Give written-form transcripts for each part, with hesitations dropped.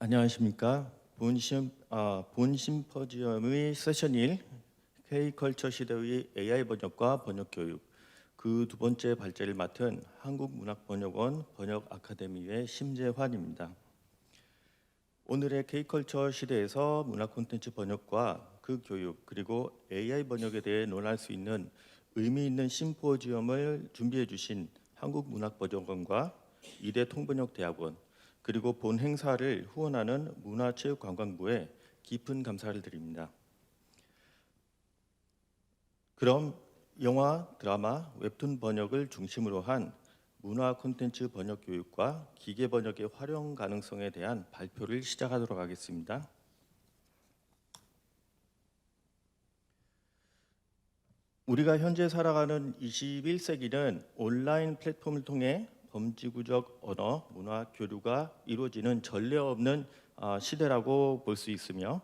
안녕하십니까. 본 심포지엄의 세션 1, K컬처 시대의 AI 번역과 번역 교육, 그 두 번째 발제를 맡은 한국문학번역원 번역 아카데미의 심재환입니다. 오늘의 K컬처 시대에서 문학 콘텐츠 번역과 그 교육, 그리고 AI 번역에 대해 논할 수 있는 의미 있는 심포지엄을 준비해 주신 한국문학번역원과 이대 통번역대학원, 그리고 본 행사를 후원하는 문화체육관광부에 깊은 감사를 드립니다. 그럼 영화, 드라마, 웹툰 번역을 중심으로 한 문화 콘텐츠 번역 교육과 기계 번역의 활용 가능성에 대한 발표를 시작하도록 하겠습니다. 우리가 현재 살아가는 21세기는 온라인 플랫폼을 통해 범지구적 언어, 문화 교류가 이루어지는 전례 없는 시대라고 볼 수 있으며,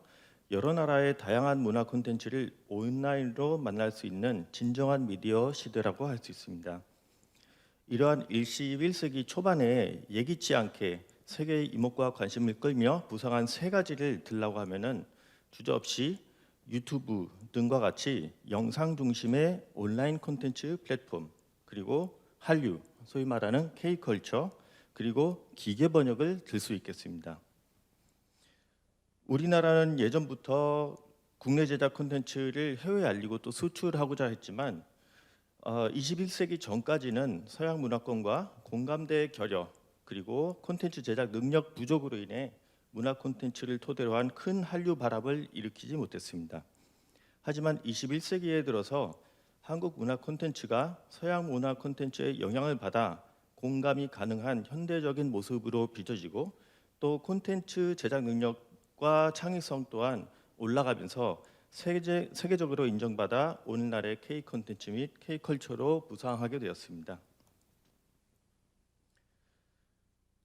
여러 나라의 다양한 문화 콘텐츠를 온라인으로 만날 수 있는 진정한 미디어 시대라고 할 수 있습니다. 이러한 21세기 초반에 예기치 않게 세계의 이목과 관심을 끌며 부상한 세 가지를 들라고 하면은 주저없이 유튜브 등과 같이 영상 중심의 온라인 콘텐츠 플랫폼, 그리고 한류, 소위 말하는 K컬처, 그리고 기계 번역을 들 수 있겠습니다. 우리나라는 예전부터 국내 제작 콘텐츠를 해외에 알리고 또 수출하고자 했지만 21세기 전까지는 서양 문화권과 공감대 결여, 그리고 콘텐츠 제작 능력 부족으로 인해 문화 콘텐츠를 토대로 한 큰 한류 발압을 일으키지 못했습니다. 하지만 21세기에 들어서 한국 문화 콘텐츠가 서양 문화 콘텐츠의 영향을 받아 공감이 가능한 현대적인 모습으로 빚어지고, 또 콘텐츠 제작 능력과 창의성 또한 올라가면서 세계적으로 인정받아 오늘날의 K 콘텐츠 및 K 컬처로 부상하게 되었습니다.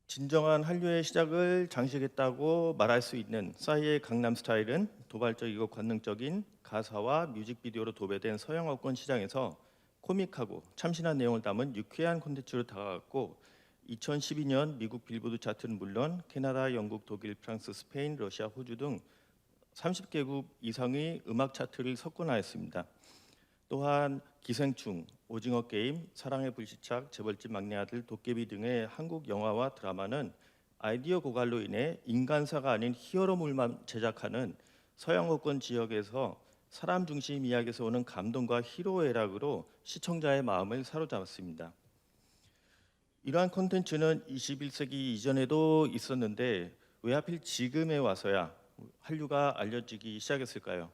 진정한 한류의 시작을 장식했다고 말할 수 있는 싸이의 강남 스타일은 도발적이고 관능적인 가사와 뮤직비디오로 도배된 서양어권 시장에서 코믹하고 참신한 내용을 담은 유쾌한 콘텐츠로 다가갔고, 2012년 미국 빌보드 차트는 물론 캐나다, 영국, 독일, 프랑스, 스페인, 러시아, 호주 등 30개국 이상의 음악 차트를 석권하였습니다. 또한 기생충, 오징어 게임, 사랑의 불시착, 재벌집 막내 아들, 도깨비 등의 한국 영화와 드라마는 아이디어 고갈로 인해 인간사가 아닌 히어로물만 제작하는 서양어권 지역에서 사람 중심 이야기에서 오는 감동과 희로애락으로 시청자의 마음을 사로잡았습니다. 이러한 콘텐츠는 21세기 이전에도 있었는데 왜 하필 지금에 와서야 한류가 알려지기 시작했을까요?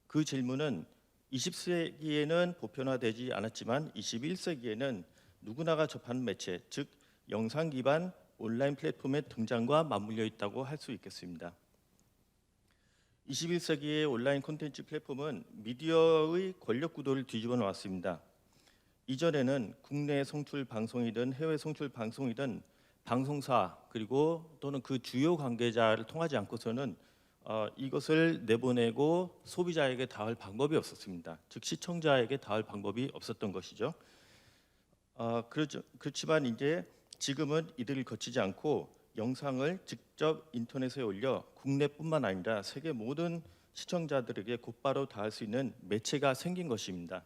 그 질문은 20세기에는 보편화되지 않았지만 21세기에는 누구나가 접하는 매체, 즉 영상 기반 온라인 플랫폼의 등장과 맞물려 있다고 할 수 있겠습니다. 21세기의 온라인 콘텐츠 플랫폼은 미디어의 권력 구도를 뒤집어 놓았습니다. 이전에는 국내 송출 방송이든 해외 송출 방송이든 방송사 그리고 또는 그 주요 관계자를 통하지 않고서는 이것을 내보내고 소비자에게 닿을 방법이 없었습니다. 즉 시청자에게 닿을 방법이 없었던 것이죠. 그렇지만 이제 지금은 이들을 거치지 않고 영상을 직접 인터넷에 올려 국내뿐만 아니라 세계 모든 시청자들에게 곧바로 닿을 수 있는 매체가 생긴 것입니다.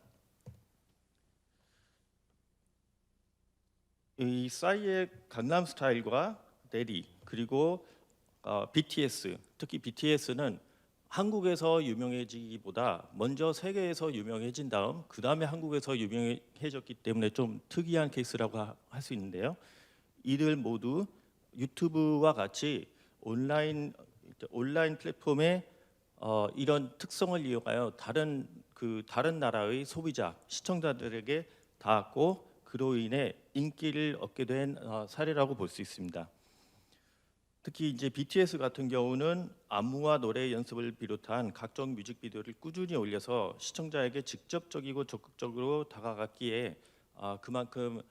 이 싸이의 강남 스타일과 데리, 그리고 BTS, 특히 BTS는 한국에서 유명해지기보다 먼저 세계에서 유명해진 다음 그 다음에 한국에서 유명해졌기 때문에 좀 특이한 케이스라고 할 수 있는데요. 이들 모두 유튜브와 같이 온라인 플랫폼의 이런 특성을 이용하여 다른 나라의 소비자, 시청자들에게 닿았고, 그로 인해 인기를 얻게 된 사례라고 볼 수 있습니다. 특히 이제 BTS 같은 경우는 안무와 노래 연습을 비롯한 각종 뮤직비디오를 꾸준히 올려서 시청자에게 직접적이고 적극적으로 다가갔기에 그만큼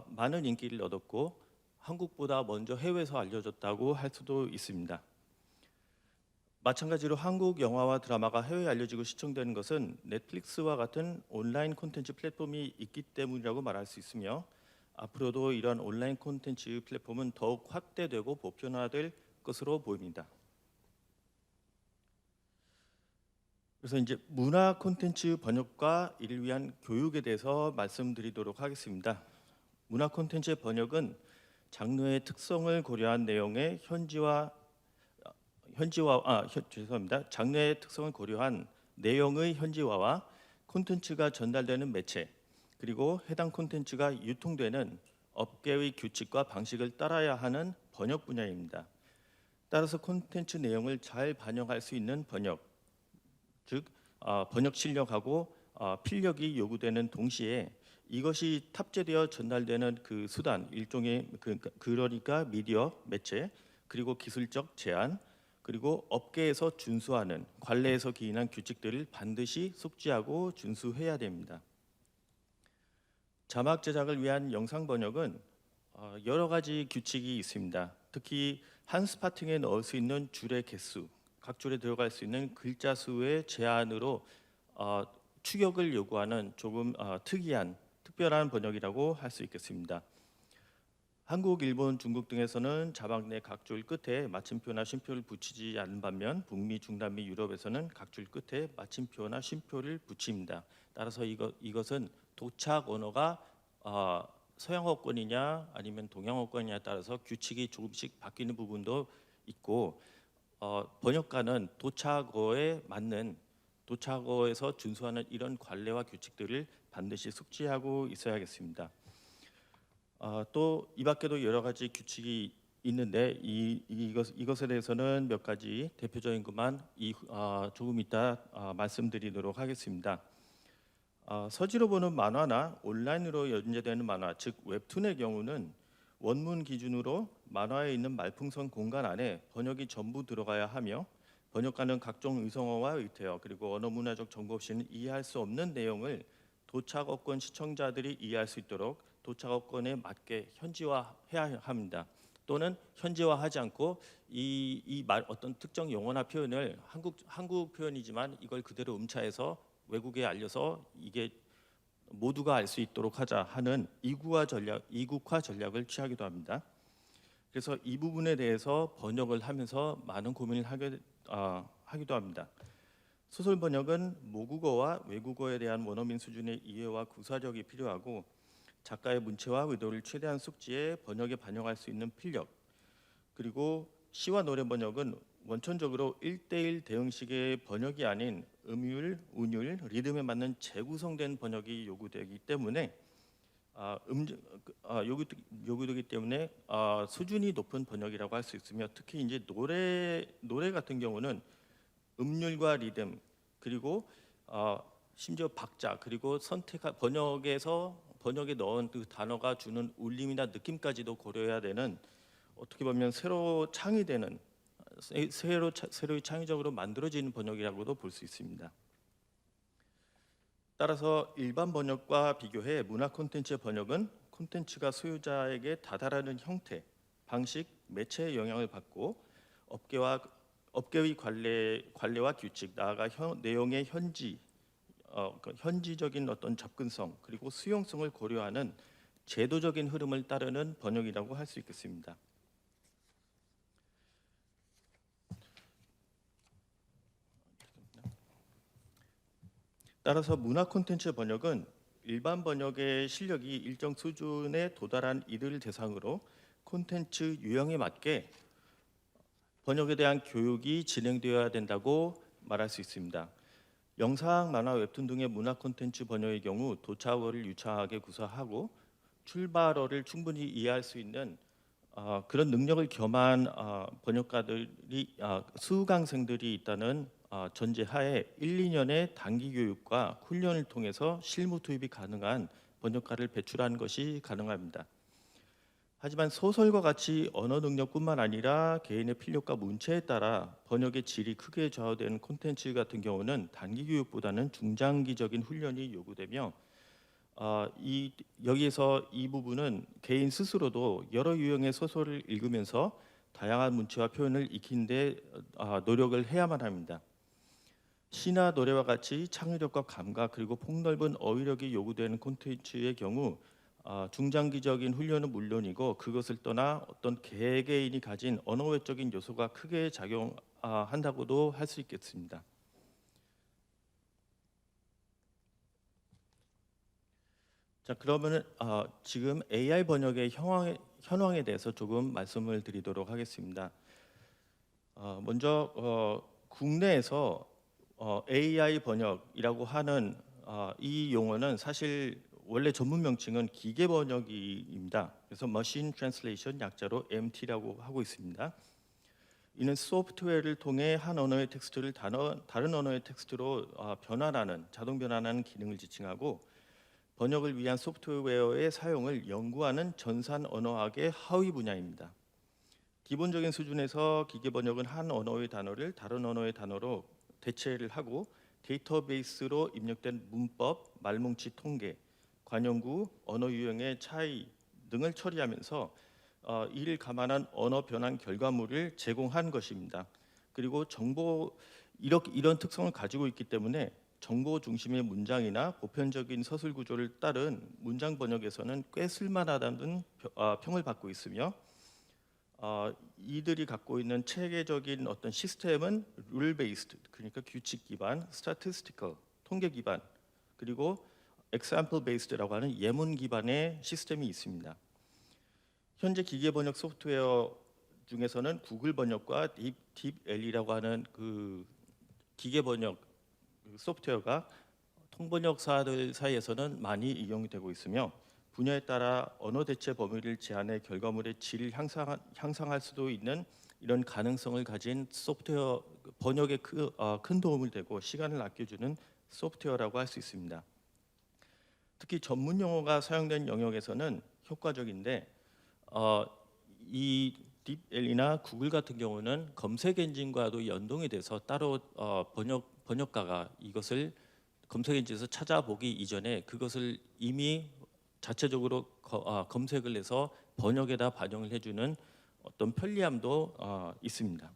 많은 인기를 얻었고 한국보다 먼저 해외에서 알려졌다고 할 수도 있습니다. 마찬가지로 한국 영화와 드라마가 해외에 알려지고 시청되는 것은 넷플릭스와 같은 온라인 콘텐츠 플랫폼이 있기 때문이라고 말할 수 있으며, 앞으로도 이러한 온라인 콘텐츠 플랫폼은 더욱 확대되고 보편화될 것으로 보입니다. 그래서 이제 문화 콘텐츠 번역과 이를 위한 교육에 대해서 말씀드리도록 하겠습니다. 문화 콘텐츠의 번역은 장르의 특성을 고려한 내용의 장르의 특성을 고려한 내용의 현지화와 콘텐츠가 전달되는 매체, 그리고 해당 콘텐츠가 유통되는 업계의 규칙과 방식을 따라야 하는 번역 분야입니다. 따라서 콘텐츠 내용을 잘 반영할 수 있는 번역, 즉 번역 실력하고 필력이 요구되는 동시에 이것이 탑재되어 전달되는 그 수단, 일종의 그러니까 미디어, 매체, 그리고 기술적 제한, 그리고 업계에서 준수하는, 관례에서 기인한 규칙들을 반드시 숙지하고 준수해야 됩니다. 자막 제작을 위한 영상 번역은 여러 가지 규칙이 있습니다. 특히 한 스파팅에 넣을 수 있는 줄의 개수, 각 줄에 들어갈 수 있는 글자 수의 제한으로 추격을 요구하는 조금 특별한 번역이라고 할 수 있겠습니다. 한국, 일본, 중국 등에서는 자막 내 각 줄 끝에 마침표나 쉼표를 붙이지 않는 반면 북미, 중남미, 유럽에서는 각 줄 끝에 마침표나 쉼표를 붙입니다. 따라서 이것은 도착 언어가 서양어권이냐 아니면 동양어권이냐에 따라서 규칙이 조금씩 바뀌는 부분도 있고, 번역가는 도착어에 맞는, 도착어에서 준수하는 이런 관례와 규칙들을 반드시 숙지하고 있어야겠습니다. 또 이 밖에도 여러 가지 규칙이 있는데 이것에 대해서는 몇 가지 대표적인 것만 조금 이따 말씀드리도록 하겠습니다. 서지로 보는 만화나 온라인으로 연재되는 만화, 즉 웹툰의 경우는 원문 기준으로 만화에 있는 말풍선 공간 안에 번역이 전부 들어가야 하며, 번역가는 각종 의성어와 의태어 그리고 언어 문화적 정보 없이는 이해할 수 없는 내용을 도착어권 시청자들이 이해할 수 있도록 도착어권에 맞게 현지화해야 합니다. 또는 현지화하지 않고 어떤 특정 용어나 표현을 한국 표현이지만 이걸 그대로 음차해서 외국에 알려서 이게 모두가 알 수 있도록 하자 하는 이국화 전략을 취하기도 합니다. 그래서 이 부분에 대해서 번역을 하면서 많은 고민을 하기도 합니다. 소설 번역은 모국어와 외국어에 대한 원어민 수준의 이해와 구사력이 필요하고, 작가의 문체와 의도를 최대한 숙지해 번역에 반영할 수 있는 필력, 그리고 시와 노래 번역은 원천적으로 1:1 대응식의 번역이 아닌 음율, 운율, 리듬에 맞는 재구성된 번역이 요구되기 때문에 요구되기 때문에 수준이 높은 번역이라고 할 수 있으며, 특히 이제 노래 같은 경우는 음률과 리듬, 그리고 심지어 박자, 그리고 번역에 넣은 그 단어가 주는 울림이나 느낌까지도 고려해야 되는, 어떻게 보면 새로이 창의적으로 만들어지는 번역이라고도 볼 수 있습니다. 따라서 일반 번역과 비교해 문화 콘텐츠의 번역은 콘텐츠가 소유자에게 다다르는 형태, 방식, 매체의 영향을 받고 업계의 관례와 규칙, 나아가 내용의 현지적인 어떤 접근성, 그리고 수용성을 고려하는 제도적인 흐름을 따르는 번역이라고 할 수 있겠습니다. 따라서 문화 콘텐츠 번역은 일반 번역의 실력이 일정 수준에 도달한 이들을 대상으로 콘텐츠 유형에 맞게 번역에 대한 교육이 진행되어야 된다고 말할 수 있습니다. 영상, 만화, 웹툰 등의 문화 콘텐츠 번역의 경우 도착어를 유창하게 구사하고 출발어를 충분히 이해할 수 있는 그런 능력을 겸한 번역가들이 수강생들이 있다는 전제하에 1, 2년의 단기 교육과 훈련을 통해서 실무 투입이 가능한 번역가를 배출하는 것이 가능합니다. 하지만 소설과 같이 언어 능력뿐만 아니라 개인의 필력과 문체에 따라 번역의 질이 크게 좌우되는 콘텐츠 같은 경우는 단기 교육보다는 중장기적인 훈련이 요구되며, 여기에서 이 부분은 개인 스스로도 여러 유형의 소설을 읽으면서 다양한 문체와 표현을 익히는 데 노력을 해야만 합니다. 시나 노래와 같이 창의력과 감각, 그리고 폭넓은 어휘력이 요구되는 콘텐츠의 경우 중장기적인 훈련은 물론이고 그것을 떠나 어떤 개개인이 가진 언어외적인 요소가 크게 작용한다고도 할 수 있겠습니다. 자, 그러면은 지금 AI 번역의 현황에 대해서 조금 말씀을 드리도록 하겠습니다. 먼저 국내에서 AI 번역이라고 하는 이 용어는 사실 원래 전문 명칭은 기계 번역입니다. 그래서 Machine Translation 약자로 MT라고 하고 있습니다. 이는 소프트웨어를 통해 한 언어의 텍스트를 다른 언어의 텍스트로 변환하는 자동 변환하는 기능을 지칭하고 번역을 위한 소프트웨어의 사용을 연구하는 전산 언어학의 하위 분야입니다. 기본적인 수준에서 기계 번역은 한 언어의 단어를 다른 언어의 단어로 대체를 하고 데이터베이스로 입력된 문법, 말뭉치 통계, 관용구, 언어 유형의 차이 등을 처리하면서 이를 감안한 언어 변환 결과물을 제공한 것입니다. 그리고 이런 특성을 가지고 있기 때문에 정보 중심의 문장이나 보편적인 서술 구조를 따른 문장 번역에서는 꽤 쓸만하다는 평을 받고 있으며 이들이 갖고 있는 체계적인 어떤 시스템은 룰 베이스드, 그러니까 규칙 기반, 스태티스티컬, 통계 기반, 그리고 example based라고 하는 예문 기반의 시스템이 있습니다. 현재 기계 번역 소프트웨어 중에서는 구글 번역과 딥L이라고 하는 그 기계 번역 소프트웨어가 통번역사들 사이에서는 많이 이용이 되고 있으며 분야에 따라 언어 대체 범위를 제한해 결과물의 질을 향상할 수도 있는 이런 가능성을 가진 소프트웨어 번역에 큰 도움을 되고 시간을 아껴주는 소프트웨어라고 할 수 있습니다. 특히 전문 용어가 사용된 영역에서는 효과적인데 이 딥L이나 구글 같은 경우는 검색 엔진과도 연동이 돼서 따로 번역가가 이것을 검색 엔진에서 찾아보기 이전에 그것을 이미 자체적으로 검색을 해서 번역에다 반영을 해주는 어떤 편리함도 있습니다.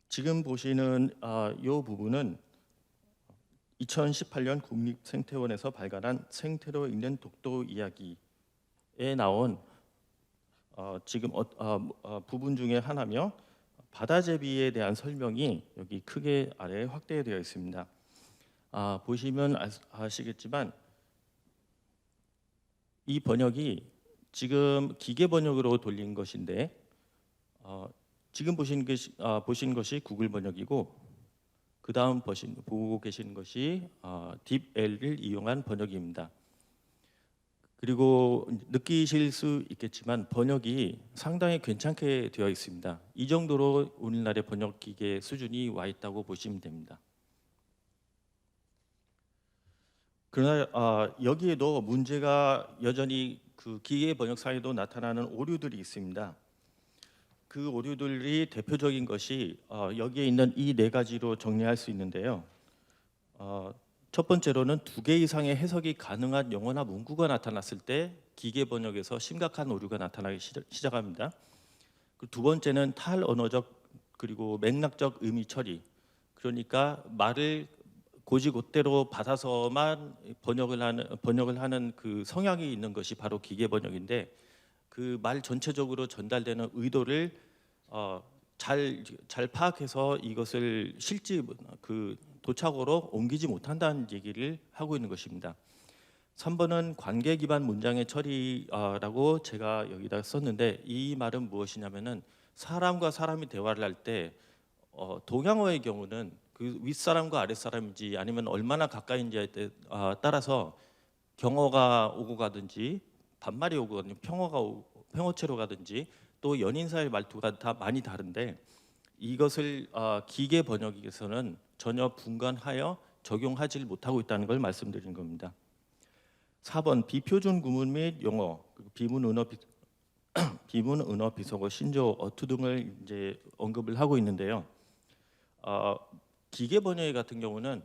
지금 보시는 이 부분은 2018년 국립생태원에서 발간한 생태로 읽는 독도 이야기에 나온 지금 부분 중에 하나며 바다제비에 대한 설명이 여기 크게 아래에 확대되어 있습니다. 보시면 아시겠지만 이 번역이 지금 기계 번역으로 돌린 것인데 지금 보신 것이 구글 번역이고 그 다음 보고 계신 것이 딥L을 이용한 번역입니다. 그리고 느끼실 수 있겠지만 번역이 상당히 괜찮게 되어 있습니다. 이 정도로 오늘날의 번역 기계 수준이 와 있다고 보시면 됩니다. 그러나 여기에도 문제가 여전히 그 기계 번역사에도 나타나는 오류들이 있습니다. 그 오류들이 대표적인 것이 여기에 있는 이 네 가지로 정리할 수 있는데요. 첫 번째로는 2개 이상의 해석이 가능한 용어나 문구가 나타났을 때 기계 번역에서 심각한 오류가 나타나기 시작합니다. 두 번째는 탈언어적 그리고 맥락적 의미 처리, 그러니까 말을 곧이곧대로 받아서만 번역을 하는 그 성향이 있는 것이 바로 기계 번역인데 그 말 전체적으로 전달되는 의도를 잘 파악해서 이것을 실제 그 도착어로 옮기지 못한다는 얘기를 하고 있는 것입니다. 3번은 관계 기반 문장의 처리라고 제가 여기다 썼는데 이 말은 무엇이냐면은 사람과 사람이 대화를 할 때 동양어의 경우는 그 윗사람과 아랫사람인지 아니면 얼마나 가까이인지에 따라서 경어가 오고 가든지 반말이 오고 가든지 평어체로 가든지 또 연인 사이 말투가 다 많이 다른데 이것을 기계 번역에서는 전혀 분간하여 적용하지 못하고 있다는 걸 말씀드린 겁니다. 4번 비표준 구문 및 용어, 비문 은어 비속어, 신조어, 어투 등을 이제 언급을 하고 있는데요. 기계 번역 같은 경우는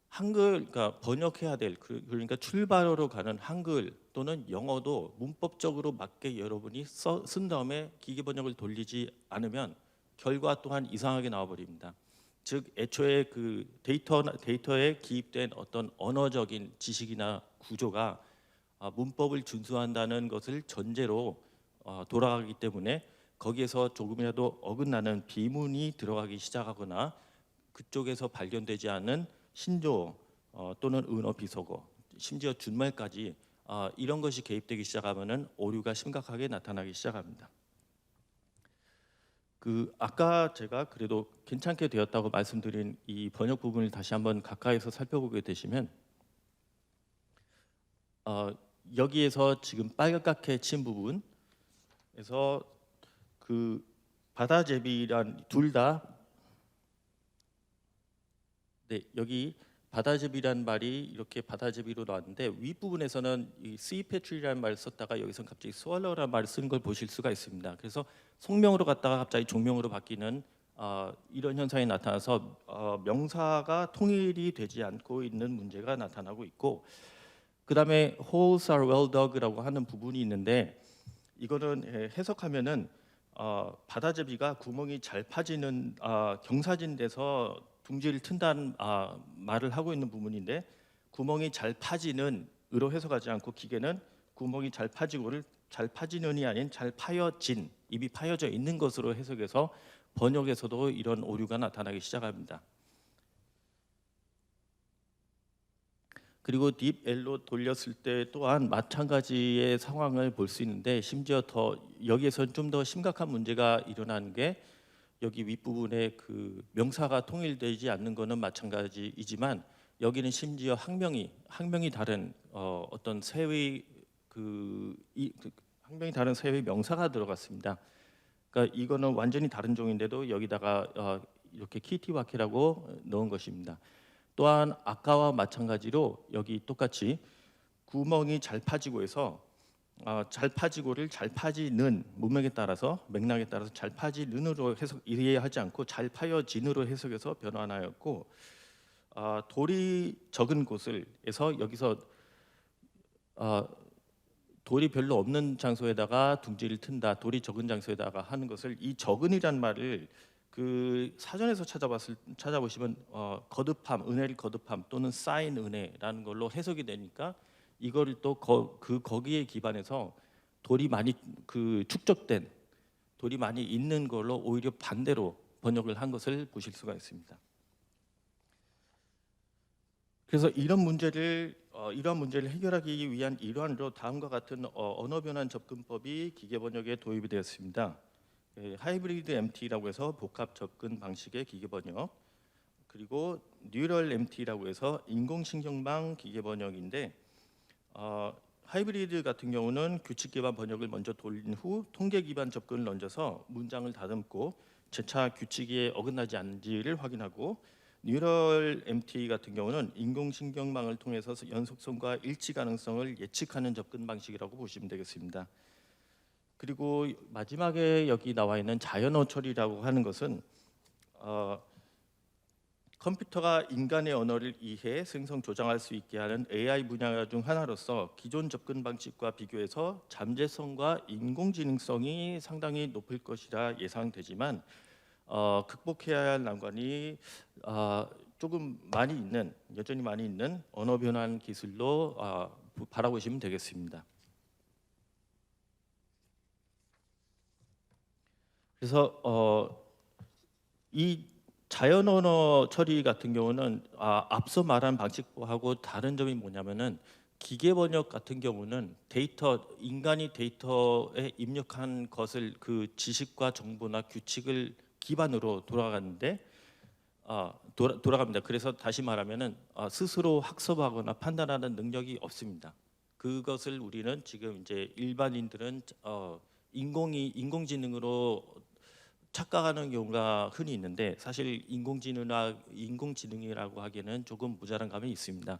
한글, 그러니까 번역해야 될 그러니까 출발어로 가는 한글 또는 영어도 문법적으로 맞게 여러분이 쓴 다음에 기계 번역을 돌리지 않으면 결과 또한 이상하게 나와버립니다. 즉 애초에 그 데이터에 기입된 어떤 언어적인 지식이나 구조가 문법을 준수한다는 것을 전제로 돌아가기 때문에 거기에서 조금이라도 어긋나는 비문이 들어가기 시작하거나 그쪽에서 발견되지 않은 신조 또는 은어 비속어, 심지어 준말까지 이런 것이 개입되기 시작하면은 오류가 심각하게 나타나기 시작합니다. 그 아까 제가 그래도 괜찮게 되었다고 말씀드린 이 번역 부분을 다시 한번 가까이서 살펴보게 되시면 여기에서 지금 빨갛게 친 부분에서 그 바다제비란 둘 다 네, 여기 바다제비란 말이 이렇게 바다제비로 나왔는데 윗부분에서는 이 씨패트리라는 말을 썼다가 여기서 갑자기 스왈러라는 말을 쓴 걸 보실 수가 있습니다. 그래서 속명으로 갔다가 갑자기 종명으로 바뀌는 이런 현상이 나타나서 명사가 통일이 되지 않고 있는 문제가 나타나고 있고, 그 다음에 holes are well dug라고 하는 부분이 있는데 이거는 해석하면은 바다제비가 구멍이 잘 파지는 경사진 데서 둥지를 튼다는 말을 하고 있는 부분인데, 구멍이 잘 파지는 으로 해석하지 않고 기계는 구멍이 잘 파지고를 잘 파지는이 아닌 잘 파여진, 입이 파여져 있는 것으로 해석해서 번역에서도 이런 오류가 나타나기 시작합니다. 그리고 딥 L로 돌렸을 때 또한 마찬가지의 상황을 볼 수 있는데, 심지어 더 여기에서는 좀 더 심각한 문제가 일어나는 게 여기 윗부분에 그 명사가 통일되지 않는 것은 마찬가지이지만 여기는 심지어 학명이 다른 어떤 새의 학명이 다른 새의 명사가 들어갔습니다. 그러니까 이거는 완전히 다른 종인데도 여기다가 이렇게 키티와키라고 넣은 것입니다. 또한 아까와 마찬가지로 여기 똑같이 구멍이 잘 파지고 해서 잘 파지고를 잘 파지는 문맥에 따라서 맥락에 따라서 잘 파지는으로 해석 이해하지 않고 잘 파여진으로 해석해서 변환하였고, 돌이 적은 곳에서 여기서 돌이 별로 없는 장소에다가 둥지를 튼다, 돌이 적은 장소에다가 하는 것을 이 적은이란 말을 그 사전에서 찾아보시면 거듭함, 은혜를 거듭함 또는 쌓인 은혜라는 걸로 해석이 되니까 이거를 또 거기에 기반해서 돌이 많이 축적된 돌이 많이 있는 걸로 오히려 반대로 번역을 한 것을 보실 수가 있습니다. 그래서 이러한 문제를 해결하기 위한 일환으로 다음과 같은 언어 변환 접근법이 기계 번역에 도입이 되었습니다. 하이브리드 MT라고 해서 복합 접근 방식의 기계 번역, 그리고 뉴럴 MT라고 해서 인공신경망 기계 번역인데, 하이브리드 같은 경우는 규칙 기반 번역을 먼저 돌린 후 통계 기반 접근을 얹어서 문장을 다듬고 재차 규칙에 어긋나지 않은지를 확인하고, 뉴럴 MT 같은 경우는 인공신경망을 통해서 연속성과 일치 가능성을 예측하는 접근 방식이라고 보시면 되겠습니다. 그리고 마지막에 여기 나와 있는 자연어 처리라고 하는 것은 컴퓨터가 인간의 언어를 이해, 생성, 조장할 수 있게 하는 AI 분야 중 하나로서 기존 접근 방식과 비교해서 잠재성과 인공지능성이 상당히 높을 것이라 예상되지만 극복해야 할 난관이 조금 여전히 많이 있는 언어 변환 기술로 바라보시면 되겠습니다. 그래서 이 자연 언어 처리 같은 경우는 앞서 말한 방식하고 다른 점이 뭐냐면은, 기계 번역 같은 경우는 인간이 데이터에 입력한 것을 그 지식과 정보나 규칙을 기반으로 돌아갑니다. 그래서 다시 말하면은 스스로 학습하거나 판단하는 능력이 없습니다. 그것을 우리는 지금 이제 일반인들은 인공지능으로 착각하는 경우가 흔히 있는데, 사실 인공지능이라고 하기에는 조금 모자란 감이 있습니다.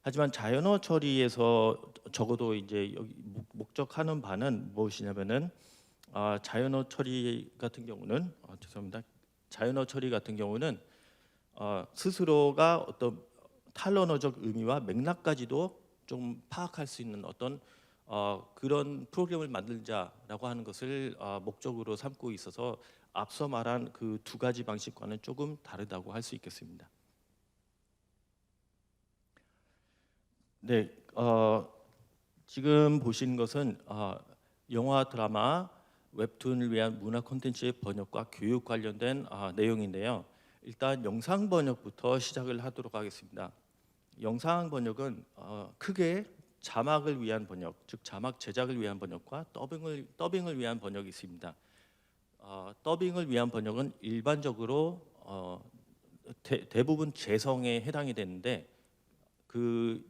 하지만 자연어 처리에서 적어도 이제 여기 목적하는 바는 무엇이냐면은 자연어 처리 같은 경우는 스스로가 어떤 탈언어적 의미와 맥락까지도 좀 파악할 수 있는 어떤 그런 프로그램을 만들자라고 하는 것을 목적으로 삼고 있어서 앞서 말한 그 두 가지 방식과는 조금 다르다고 할 수 있겠습니다. 네, 지금 보신 것은 영화, 드라마, 웹툰을 위한 문화 콘텐츠의 번역과 교육 관련된 내용인데요. 일단 영상 번역부터 시작을 하도록 하겠습니다. 영상 번역은 크게 자막을 위한 번역, 즉 자막 제작을 위한 번역과 더빙을 위한 번역이 있습니다. 더빙을 위한 번역은 일반적으로 대부분 재성에 해당이 되는데 그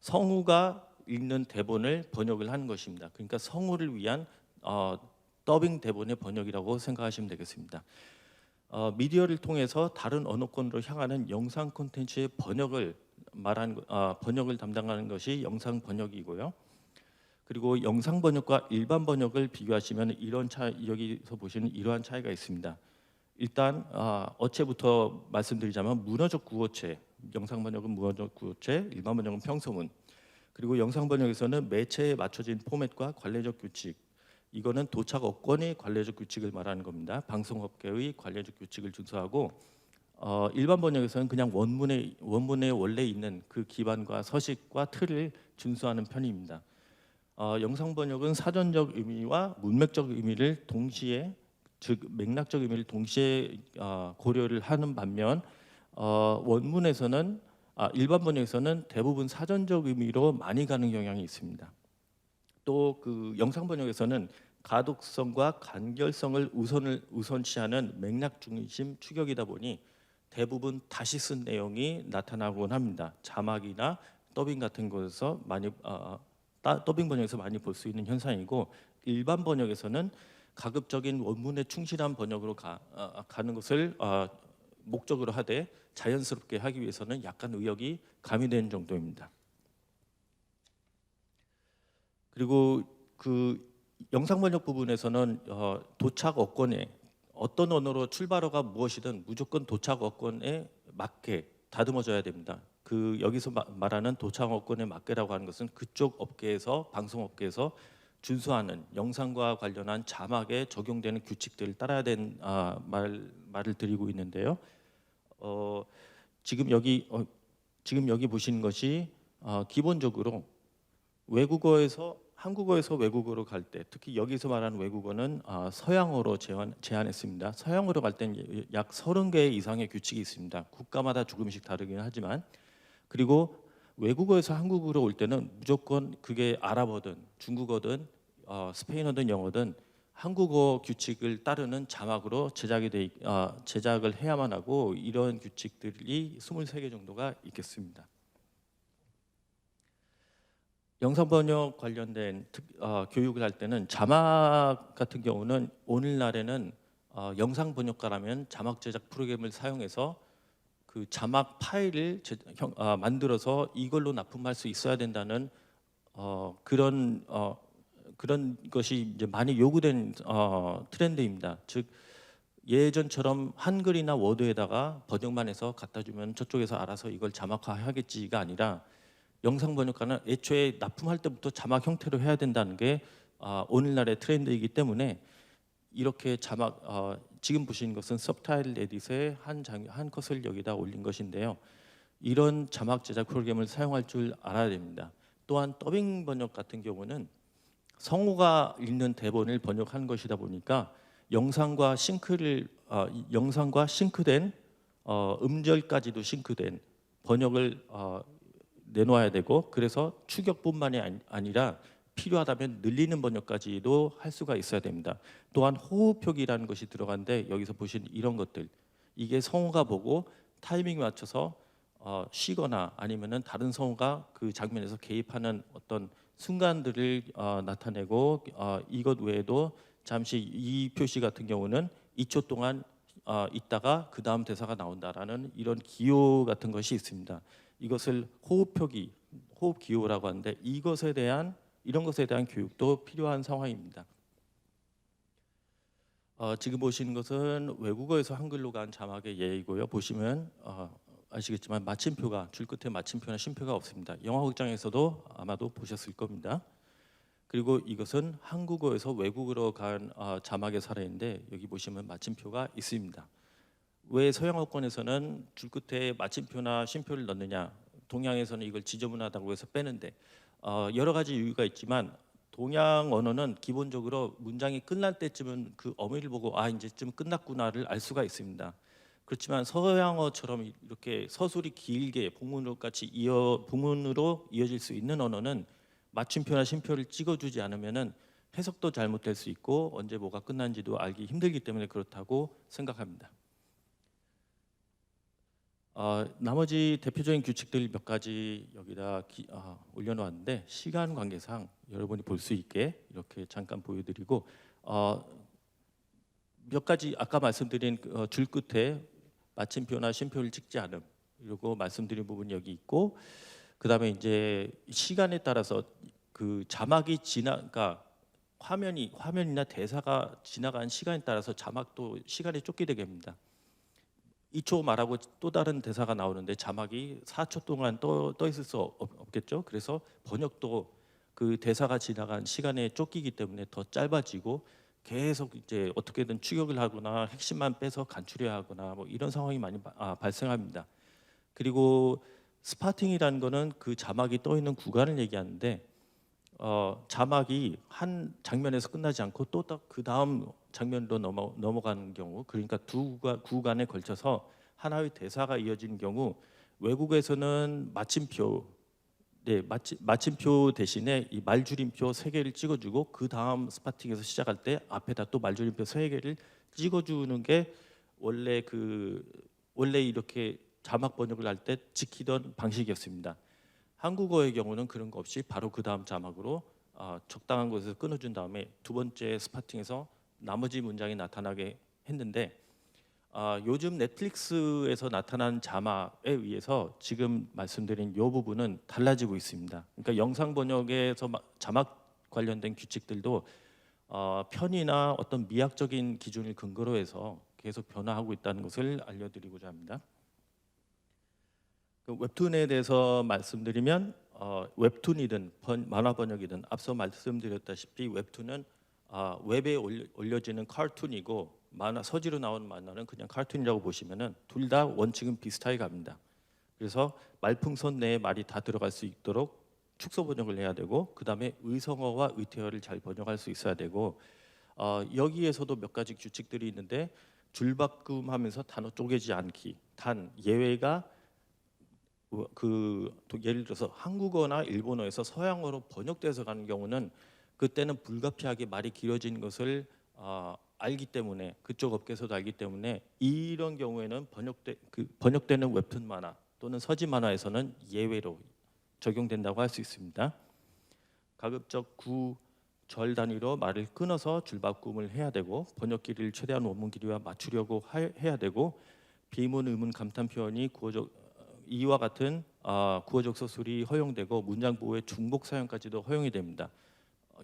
성우가 읽는 대본을 번역을 하는 것입니다. 그러니까 성우를 위한 더빙 대본의 번역이라고 생각하시면 되겠습니다. 미디어를 통해서 다른 언어권으로 향하는 영상 콘텐츠의 번역을 담당하는 것이 영상 번역이고요. 그리고 영상 번역과 일반 번역을 비교하시면 여기서 보시는 이러한 차이가 있습니다. 일단 어체부터 말씀드리자면 문어적 구어체, 영상 번역은 문어적 구어체, 일반 번역은 평서문. 그리고 영상 번역에서는 매체에 맞춰진 포맷과 관례적 규칙, 이거는 도착 어권의 관례적 규칙을 말하는 겁니다. 방송업계의 관례적 규칙을 준수하고 일반 번역에서는 그냥 원문에 원래 있는 그 기반과 서식과 틀을 준수하는 편입니다. 영상 번역은 사전적 의미와 문맥적 의미를 동시에, 즉 맥락적 의미를 동시에 고려를 하는 반면 일반 번역에서는 대부분 사전적 의미로 많이 가는 경향이 있습니다. 또 그 영상 번역에서는 가독성과 간결성을 우선시하는 맥락 중심 추격이다 보니 대부분 다시 쓴 내용이 나타나곤 합니다. 자막이나 더빙 같은 곳에서 더빙 번역에서 많이 볼 수 있는 현상이고, 일반 번역에서는 가급적인 원문에 충실한 번역으로 가는 것을 목적으로 하되 자연스럽게 하기 위해서는 약간 의역이 가미되는 정도입니다. 그리고 그 영상 번역 부분에서는 도착 어권에 어떤 언어로 출발어가 무엇이든 무조건 도착 어권에 맞게 다듬어져야 됩니다. 그 여기서 말하는 도착 어권에 맞게라고 하는 것은 그쪽 업계에서, 방송업계에서 준수하는 영상과 관련한 자막에 적용되는 규칙들을 따라야 되는 말을 드리고 있는데요. 지금 여기 보시는 것이 기본적으로 한국어에서 외국어로 갈 때, 특히 여기서 말하는 외국어는 서양어로 제한했습니다. 서양어로 갈 때는 약 30개 이상의 규칙이 있습니다. 국가마다 조금씩 다르긴 하지만, 그리고 외국어에서 한국어로 올 때는 무조건 그게 아랍어든 중국어든 스페인어든 영어든 한국어 규칙을 따르는 자막으로 제작을 해야만 하고, 이런 규칙들이 23개 정도가 있겠습니다. 영상 번역 관련된 교육을 할 때는 자막 같은 경우는 오늘날에는 영상 번역가라면 자막 제작 프로그램을 사용해서 그 자막 파일을 만들어서 이걸로 납품할 수 있어야 된다는 그런 것이 이제 많이 요구된 트렌드입니다. 즉 예전처럼 한글이나 워드에다가 번역만 해서 갖다 주면 저쪽에서 알아서 이걸 자막화하겠지가 아니라, 영상 번역가는 애초에 납품할 때부터 자막 형태로 해야 된다는 게 오늘날의 트렌드이기 때문에 이렇게 지금 보시는 것은 서브타이틀 에딧의 한 컷을 여기다 올린 것인데요. 이런 자막 제작 프로그램을 사용할 줄 알아야 됩니다. 또한 더빙 번역 같은 경우는 성우가 읽는 대본을 번역한 것이다 보니까 영상과 싱크된 음절까지도 싱크된 번역을 내놓아야 되고, 그래서 추격뿐만이 아니라 필요하다면 늘리는 번역까지도 할 수가 있어야 됩니다. 또한 호흡 표기라는 것이 들어간데, 여기서 보신 이런 것들, 이게 성우가 보고 타이밍에 맞춰서 쉬거나 아니면은 다른 성우가 그 장면에서 개입하는 어떤 순간들을 나타내고, 이것 외에도 잠시 이 표시 같은 경우는 2초 동안 있다가 그 다음 대사가 나온다라는 이런 기호 같은 것이 있습니다. 이것을 호흡 표기, 호흡 기호라고 하는데, 이런 것에 대한 교육도 필요한 상황입니다. 지금 보시는 것은 외국어에서 한글로 간 자막의 예이고요. 보시면 아시겠지만 마침표가, 줄 끝에 마침표나 쉼표가 없습니다. 영화 극장에서도 아마도 보셨을 겁니다. 그리고 이것은 한국어에서 외국어로 간 자막의 사례인데 여기 보시면 마침표가 있습니다. 왜 서양어권에서는 줄 끝에 마침표나 쉼표를 넣느냐, 동양에서는 이걸 지저분하다고 해서 빼는데 여러 가지 이유가 있지만 동양 언어는 기본적으로 문장이 끝날 때쯤은 그 어미를 보고 이제쯤 끝났구나를 알 수가 있습니다. 그렇지만 서양어처럼 이렇게 서술이 길게 봉문으로 이어질 수 있는 언어는 마침표나 쉼표를 찍어주지 않으면은 해석도 잘못될 수 있고 언제 뭐가 끝난지도 알기 힘들기 때문에 그렇다고 생각합니다. 나머지 대표적인 규칙들 몇 가지 여기다 올려놓았는데 시간 관계상 여러분이 볼 수 있게 이렇게 잠깐 보여드리고 몇 가지 아까 말씀드린 줄 끝에 마침표나 쉼표를 찍지 않음 이러고 말씀드린 부분이 여기 있고 그다음에 이제 시간에 따라서 그 자막이 그러니까 화면이나 대사가 지나간 시간에 따라서 자막도 시간에 쫓게 되게 합니다. 2초 말하고 또 다른 대사가 나오는데 자막이 4초 동안 떠 있을 수 없겠죠. 그래서 번역도 그 대사가 지나간 시간에 쫓기기 때문에 더 짧아지고 계속 이제 어떻게든 추격을 하거나 핵심만 빼서 간추려야 하거나 뭐 이런 상황이 많이 발생합니다. 그리고 스파팅이라는 거는 그 자막이 떠 있는 구간을 얘기하는데 자막이 한 장면에서 끝나지 않고 또 그 다음 장면으로 넘어가는 경우, 그러니까 두 구간에 걸쳐서 하나의 대사가 이어지는 경우 외국에서는 마침표 대신에 이 말줄임표 3개를 찍어주고 그 다음 스파팅에서 시작할 때 앞에다 또 말줄임표 3개를 찍어주는 게 원래 이렇게 자막 번역을 할 때 지키던 방식이었습니다. 한국어의 경우는 그런 거 없이 바로 그 다음 자막으로 적당한 곳에서 끊어준 다음에 두 번째 스파팅에서 나머지 문장이 나타나게 했는데 요즘 넷플릭스에서 나타난 자막에 의해서 지금 말씀드린 이 부분은 달라지고 있습니다. 그러니까 영상 번역에서 자막 관련된 규칙들도 편의나 어떤 미학적인 기준을 근거로 해서 계속 변화하고 있다는 것을 알려드리고자 합니다. 그 웹툰에 대해서 말씀드리면 웹툰이든 만화 번역이든 앞서 말씀드렸다시피 웹툰은 웹에 올려지는 카툰이고 서지로 나오는 만화는 그냥 카툰이라고 보시면은 둘 다 원칙은 비슷하게 갑니다. 그래서 말풍선 내에 말이 다 들어갈 수 있도록 축소 번역을 해야 되고 그다음에 의성어와 의태어를 잘 번역할 수 있어야 되고 여기에서도 몇 가지 규칙들이 있는데 줄바꿈하면서 단어 쪼개지 않기. 단 예외가 예를 들어서 한국어나 일본어에서 서양어로 번역돼서 가는 경우는 그때는 불가피하게 말이 길어지는 것을 알기 때문에 그쪽 업계에서도 알기 때문에 이런 경우에는 번역되는 웹툰 만화 또는 서지 만화에서는 예외로 적용된다고 할 수 있습니다. 가급적 절 단위로 말을 끊어서 줄바꿈을 해야 되고 번역 길이를 최대한 원문 길이와 맞추려고 해야 되고 비문, 의문, 감탄 표현이 이와 같은 구어적 서술이 허용되고 문장 보호의 중복 사용까지도 허용이 됩니다.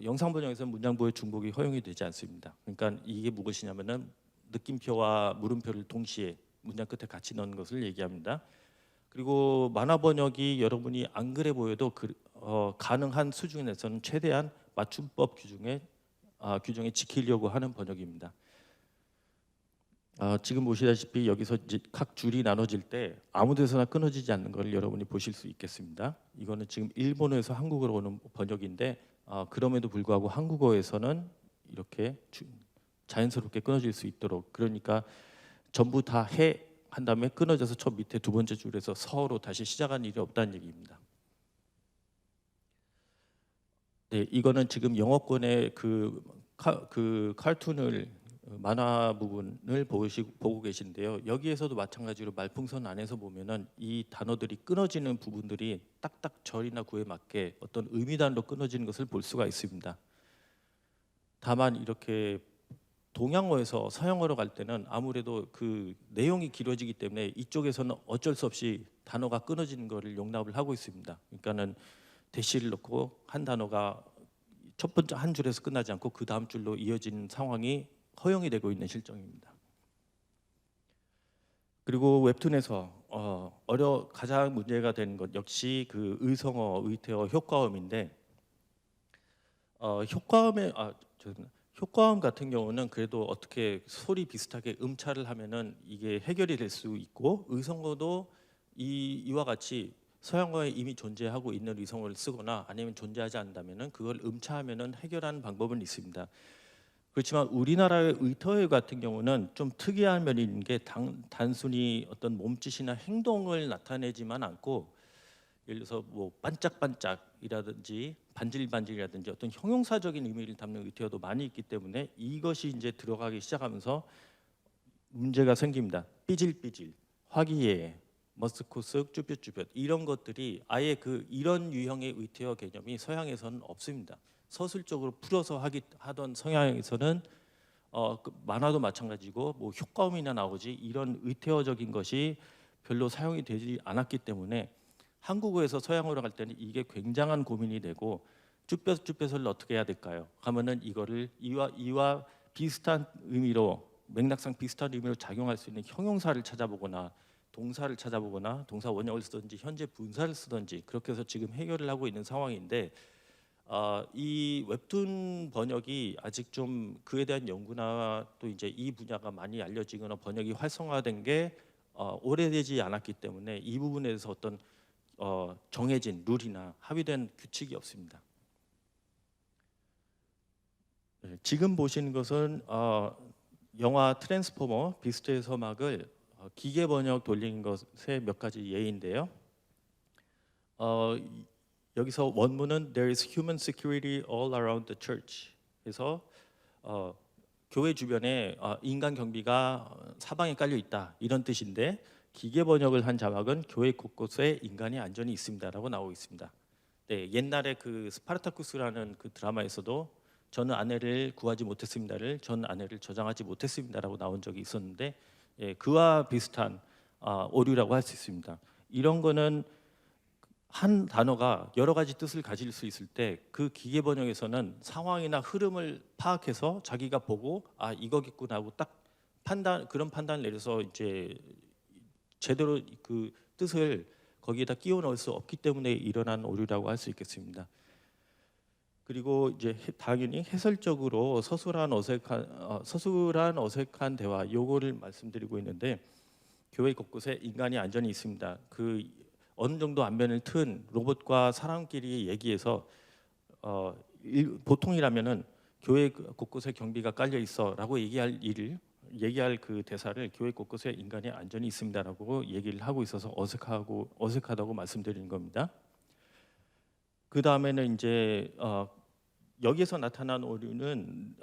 영상 번역에서는 문장 보호의 중복이 허용이 되지 않습니다. 그러니까 이게 무엇이냐면은 느낌표와 물음표를 동시에 문장 끝에 같이 넣는 것을 얘기합니다. 그리고 만화 번역이 여러분이 안 그래 보여도 가능한 수준에서는 최대한 맞춤법 규정에 지키려고 하는 번역입니다. 지금 보시다시피 여기서 이제 각 줄이 나눠질 때 아무 데서나 끊어지지 않는 걸 여러분이 보실 수 있겠습니다. 이거는 지금 일본어에서 한국어로 오는 번역인데 그럼에도 불구하고 한국어에서는 이렇게 자연스럽게 끊어질 수 있도록 그러니까 전부 다 해 한 다음에 끊어져서 저 밑에 두 번째 줄에서 서로 다시 시작한 일이 없다는 얘기입니다. 네, 이거는 지금 영어권의 그 카툰을 만화 부분을 보고 계신데요. 여기에서도 마찬가지로 말풍선 안에서 보면은 이 단어들이 끊어지는 부분들이 딱딱 절이나 구에 맞게 어떤 의미단으로 끊어지는 것을 볼 수가 있습니다. 다만 이렇게 동양어에서 서양어로 갈 때는 아무래도 그 내용이 길어지기 때문에 이쪽에서는 어쩔 수 없이 단어가 끊어지는 것을 용납을 하고 있습니다. 그러니까는 대시를 넣고 한 단어가 첫 번째 한 줄에서 끝나지 않고 그 다음 줄로 이어지는 상황이 허용이 되고 있는 실정입니다. 그리고 웹툰에서 가장 문제가 되는 것 역시 그 의성어, 의태어, 효과음인데 효과음 같은 경우는 그래도 어떻게 소리 비슷하게 음차를 하면은 이게 해결이 될 수 있고, 의성어도 이와 같이 서양어에 이미 존재하고 있는 의성어를 쓰거나 아니면 존재하지 않는다면은 그걸 음차하면은 해결하는 방법은 있습니다. 그렇지만 우리나라의 의터어 같은 경우는 좀 특이한 면이 있는 게 단순히 어떤 몸짓이나 행동을 나타내지만 않고, 예를 들어서 뭐 반짝반짝이라든지 반질반질이라든지 어떤 형용사적인 의미를 담는 의태어도 많이 있기 때문에 이것이 이제 들어가기 시작하면서 문제가 생깁니다. 삐질삐질, 화기애애, 머스코스, 쭈뼛쭈뼛 이런 것들이 아예 이런 유형의 의태어 개념이 서양에서는 없습니다. 서술적으로 풀어서 하던 서양에서는 만화도 마찬가지고 뭐 효과음이나 나오지 이런 의태어적인 것이 별로 사용이 되지 않았기 때문에 한국어에서 서양어로 갈 때는 이게 굉장한 고민이 되고, 쭈뼛쭈뼛을 어떻게 해야 될까요? 하면은 이거를 이와 비슷한 의미로, 맥락상 비슷한 의미로 작용할 수 있는 형용사를 찾아보거나 동사를 찾아보거나 동사 원형을 쓰든지 현재 분사를 쓰든지 그렇게 해서 지금 해결을 하고 있는 상황인데, 이 웹툰 번역이 아직 좀 그에 대한 연구나 또 이제 이 분야가 많이 알려지거나 번역이 활성화된 게 오래되지 않았기 때문에 이 부분에 대해서 어떤 정해진 룰이나 합의된 규칙이 없습니다. 네, 지금 보시는 것은 영화 트랜스포머 비스트의 서막을 기계 번역 돌린 것의 몇 가지 예인데요. 어, 여기서 원문은 There is human security all around the church. 그래서 교회 주변에 인간 경비가 사방에 깔려 있다 이런 뜻인데, 기계 번역을 한 자막은 교회 곳곳에 인간의 안전이 있습니다라고 나오고 있습니다. 네, 옛날에 그 스파르타쿠스라는 그 드라마에서도 저는 아내를 구하지 못했습니다를 전 아내를 저장하지 못했습니다라고 나온 적이 있었는데, 예, 그와 비슷한 오류라고 할 수 있습니다. 이런 거는 한 단어가 여러 가지 뜻을 가질 수 있을 때 그 기계 번역에서는 상황이나 흐름을 파악해서 자기가 보고 이거겠구나 하고 딱 그런 판단을 내려서 이제 제대로 그 뜻을 거기에다 끼워 넣을 수 없기 때문에 일어난 오류라고 할 수 있겠습니다. 그리고 이제 당연히 해설적으로 서술한 어색한 대화 요거를 말씀드리고 있는데, 교회 곳곳에 인간의 안전이 있습니다. 그 어느 정도 안면을 튼 로봇과 사람끼리 얘기해서 보통이라면은 교회 곳곳에 경비가 깔려 있어라고 얘기할 그 대사를 교회 곳곳에 인간의 안전이 있습니다라고 얘기를 하고 있어서 어색하다고 말씀드리는 겁니다. 그 다음에는 이제 여기에서 나타난 오류는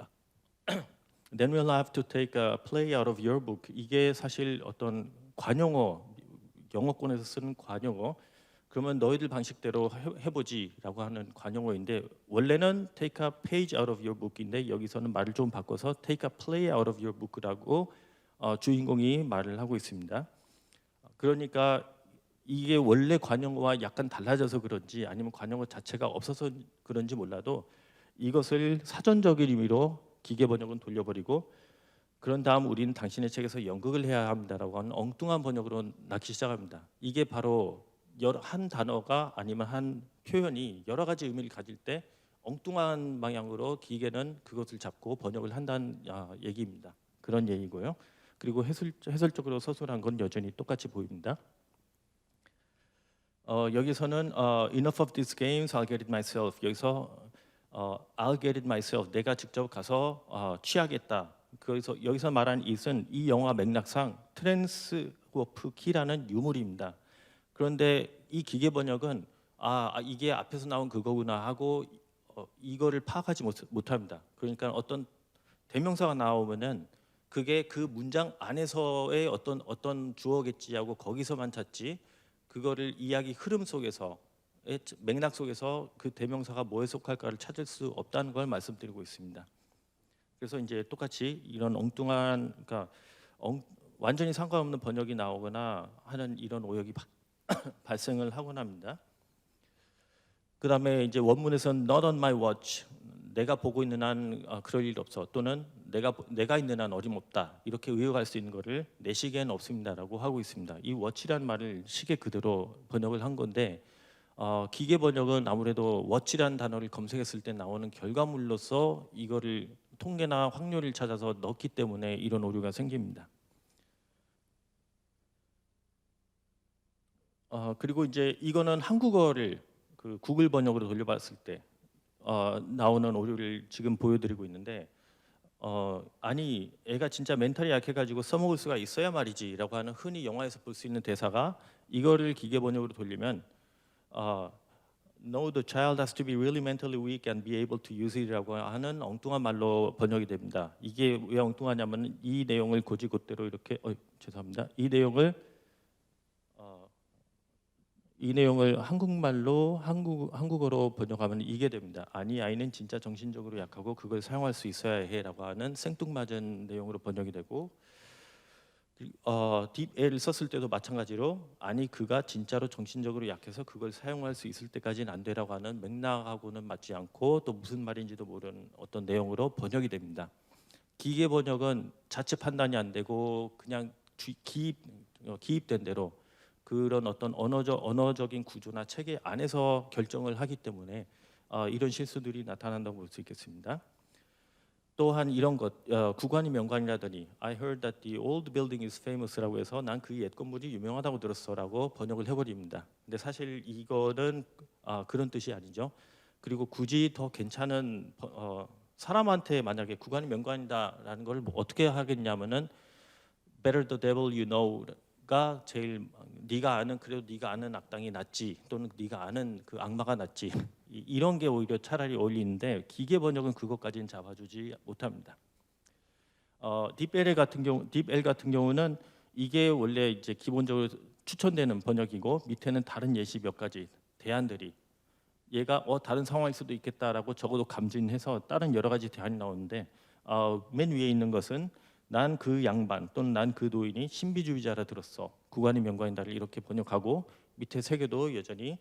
Then we'll have to take a play out of your book. 이게 사실 어떤 관용어, 영어권에서 쓰는 관용어. 그러면 너희들 방식대로 해보지라고 하는 관용어인데, 원래는 take a page out of your book인데 여기서는 말을 좀 바꿔서 take a play out of your book라고 주인공이 말을 하고 있습니다. 그러니까 이게 원래 관용어와 약간 달라져서 그런지 아니면 관용어 자체가 없어서 그런지 몰라도 이것을 사전적인 의미로 기계 번역은 돌려버리고, 그런 다음 우리는 당신의 책에서 연극을 해야 합니다라고 하는 엉뚱한 번역으로 낳기 시작합니다. 이게 바로 한 단어가 아니면 한 표현이 여러 가지 의미를 가질 때 엉뚱한 방향으로 기계는 그것을 잡고 번역을 한다는 얘기입니다. 그런 얘기고요. 그리고 해설적으로 서술한 건 여전히 똑같이 보입니다. 여기서는 enough of these games, I'll get it myself. 여기서 I'll get it myself. 내가 직접 가서 취하겠다. 그래서 여기서 말한 it은 이 영화 맥락상 트랜스워프 키라는 유물입니다. 그런데 이 기계 번역은 이게 앞에서 나온 그거구나 하고 이거를 파악하지 못합니다. 그러니까 어떤 대명사가 나오면은 그게 그 문장 안에서의 어떤 주어겠지 하고 거기서만 찾지, 그거를 이야기 흐름 속에서 맥락 속에서 그 대명사가 뭐에 속할까를 찾을 수 없다는 걸 말씀드리고 있습니다. 그래서 이제 똑같이 이런 엉뚱한, 그러니까 완전히 상관없는 번역이 나오거나 하는 이런 오역이 발생을 하곤 합니다. 그 다음에 이제 원문에서는 not on my watch, 내가 보고 있는 한 그럴 일 없어, 또는 내가 있는 한 어림없다, 이렇게 의역할 수 있는 거를 내 시계는 없습니다라고 하고 있습니다. 이 watch라는 말을 시계 그대로 번역을 한 건데 기계 번역은 아무래도 what이라는 단어를 검색했을 때 나오는 결과물로서 이거를 통계나 확률을 찾아서 넣기 때문에 이런 오류가 생깁니다. 그리고 이제 이거는 한국어를 그 구글 번역으로 돌려봤을 때 나오는 오류를 지금 보여드리고 있는데 아니 애가 진짜 멘탈이 약해가지고 써먹을 수가 있어야 말이지라고 하는 흔히 영화에서 볼 수 있는 대사가 이거를 기계 번역으로 돌리면 No, the child has to be really mentally weak and be able to use it이라고 하는 엉뚱한 말로 번역이 됩니다. 이게 왜 엉뚱하냐면 이 내용을 곧이곧대로 이렇게 죄송합니다. 이 내용을 한국말로 한국어로 번역하면 이게 됩니다. 아니 아이는 진짜 정신적으로 약하고 그걸 사용할 수 있어야 해라고 하는 생뚱맞은 내용으로 번역이 되고 딥L을 썼을 때도 마찬가지로 아니 그가 진짜로 정신적으로 약해서 그걸 사용할 수 있을 때까지는 안 되라고 하는 맥락하고는 맞지 않고 또 무슨 말인지도 모르는 어떤 내용으로 번역이 됩니다. 기계 번역은 자체 판단이 안 되고 그냥 기입된 대로 그런 어떤 언어적인 구조나 체계 안에서 결정을 하기 때문에 이런 실수들이 나타난다고 볼 수 있겠습니다. 또한 이런 것 구관이 명관이라더니 I heard that the old building is famous라고 해서 난 그 옛 건물이 유명하다고 들었어라고 번역을 해버립니다. 근데 사실 이거는 그런 뜻이 아니죠. 그리고 굳이 더 괜찮은 사람한테 만약에 구관이 명관이다라는 걸 뭐 어떻게 하겠냐면은 Better the devil you know가 제일 네가 아는 그래도 네가 아는 악당이 낫지 또는 네가 아는 그 악마가 낫지 이런 게 오히려 차라리 어울리는데 기계 번역은 그것까지는 잡아주지 못합니다. 딥L 같은 경우는 이게 원래 이제 기본적으로 추천되는 번역이고 밑에는 다른 예시 몇 가지 대안들이 얘가 다른 상황일 수도 있겠다라고 적어도 감진해서 다른 여러 가지 대안이 나오는데 맨 위에 있는 것은 난 그 양반 또는 난 그 노인이 신비주의자라 들었어. 구관이 명관이다를 이렇게 번역하고 밑에 세 개도 여전히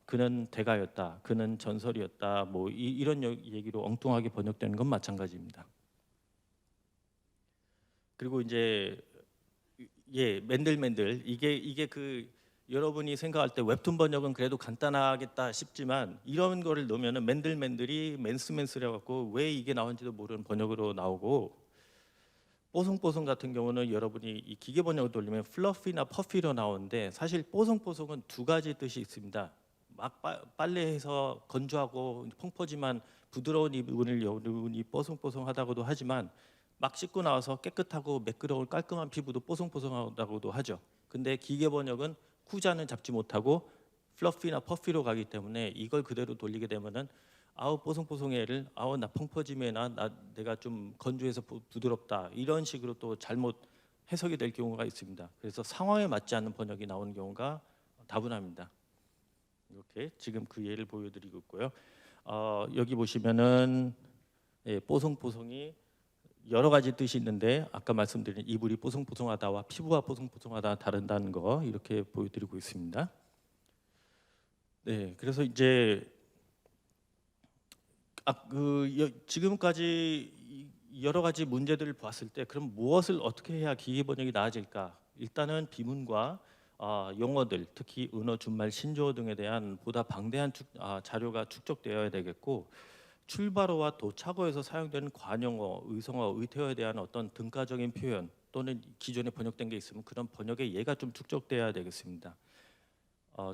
그는 대가였다. 그는 전설이었다. 뭐 이런 얘기로 엉뚱하게 번역되는 건 마찬가지입니다. 그리고 이제 맨들맨들 이게 그 여러분이 생각할 때 웹툰 번역은 그래도 간단하겠다 싶지만 이런 거를 넣으면은 맨들맨들이 맨스맨스래 갖고 왜 이게 나온지도 모르는 번역으로 나오고 뽀송뽀송 같은 경우는 여러분이 이 기계 번역을 돌리면 플러피나 퍼피로 나오는데 사실 뽀송뽀송은 두 가지 뜻이 있습니다. 막 빨래해서 건조하고 펑퍼짐한 부드러운 이분을 여운이 뽀송뽀송하다고도 하지만 막 씻고 나와서 깨끗하고 매끄러운 깔끔한 피부도 뽀송뽀송하다고도 하죠. 근데 기계 번역은 후자는 잡지 못하고 플러피나 퍼피로 가기 때문에 이걸 그대로 돌리게 되면은 아우 뽀송뽀송해를 아우 나 펑퍼짐해나 내가 좀 건조해서 부드럽다 이런 식으로 또 잘못 해석이 될 경우가 있습니다. 그래서 상황에 맞지 않는 번역이 나오는 경우가 다분합니다. 이렇게 지금 그 예를 보여드리고 있고요. 여기 보시면은 뽀송뽀송이 여러 가지 뜻이 있는데 아까 말씀드린 이불이 뽀송뽀송하다와 피부가 뽀송뽀송하다 다른다는 거 이렇게 보여드리고 있습니다. 네, 그래서 이제 지금까지 여러 가지 문제들을 봤을 때 그럼 무엇을 어떻게 해야 기계 번역이 나아질까? 일단은 비문과 용어들, 특히 은어, 준말, 신조어 등에 대한 보다 방대한 자료가 축적되어야 되겠고 출발어와 도착어에서 사용되는 관용어, 의성어, 의태어에 대한 어떤 등가적인 표현 또는 기존에 번역된 게 있으면 그런 번역의 예가 좀 축적돼야 되겠습니다.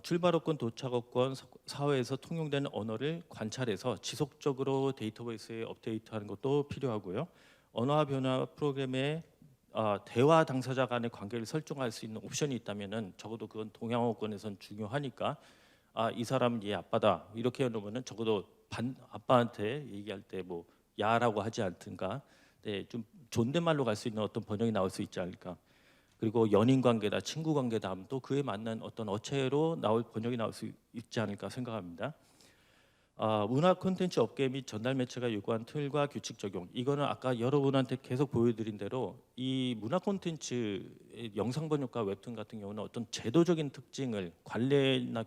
출발어권, 도착어권 사회에서 통용되는 언어를 관찰해서 지속적으로 데이터베이스에 업데이트하는 것도 필요하고요. 언어화 변화 프로그램에 대화 당사자 간의 관계를 설정할 수 있는 옵션이 있다면은 적어도 그건 동양어권에선 중요하니까 이 사람은 얘 아빠다 이렇게 해놓으면은 적어도 아빠한테 얘기할 때 뭐 야라고 하지 않든가 좀 존댓말로 갈 수 있는 어떤 번역이 나올 수 있지 않을까. 그리고 연인 관계다, 친구 관계다 하면 또 그에 맞는 어떤 어체로 나올 번역이 나올 수 있지 않을까 생각합니다. 문화 콘텐츠 업계 및 전달 매체가 요구한 틀과 규칙 적용. 이거는 아까 여러분한테 계속 보여드린 대로 이 문화 콘텐츠 영상 번역과 웹툰 같은 경우는 어떤 제도적인 특징을 관례나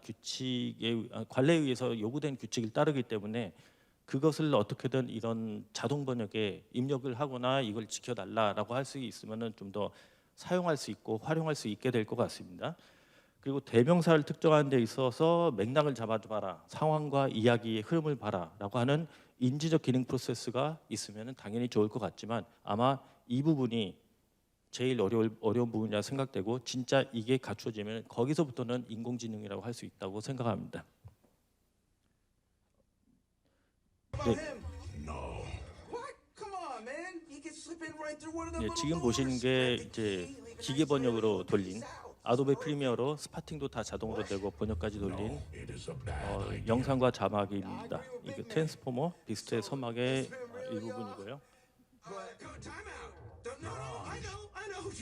관례에 의해서 요구된 규칙을 따르기 때문에 그것을 어떻게든 이런 자동 번역에 입력을 하거나 이걸 지켜달라라고 할 수 있으면은 좀 더 사용할 수 있고 활용할 수 있게 될 것 같습니다. 그리고 대명사를 특정하는 데 있어서 맥락을 잡아봐라, 상황과 이야기의 흐름을 봐라라고 하는 인지적 기능 프로세스가 있으면 당연히 좋을 것 같지만 아마 이 부분이 제일 어려운 부분이라 생각되고 진짜 이게 갖춰지면 거기서부터는 인공지능이라고 할 수 있다고 생각합니다. 네. 네, 지금 보시는 게 이제 기계 번역으로 돌린 아도be 프리미어로 스파팅도 다 자동으로 되고 번역까지 돌린 영상과 자막입니다. 이게 트랜스포머 비스트의 서막의 일부분이고요.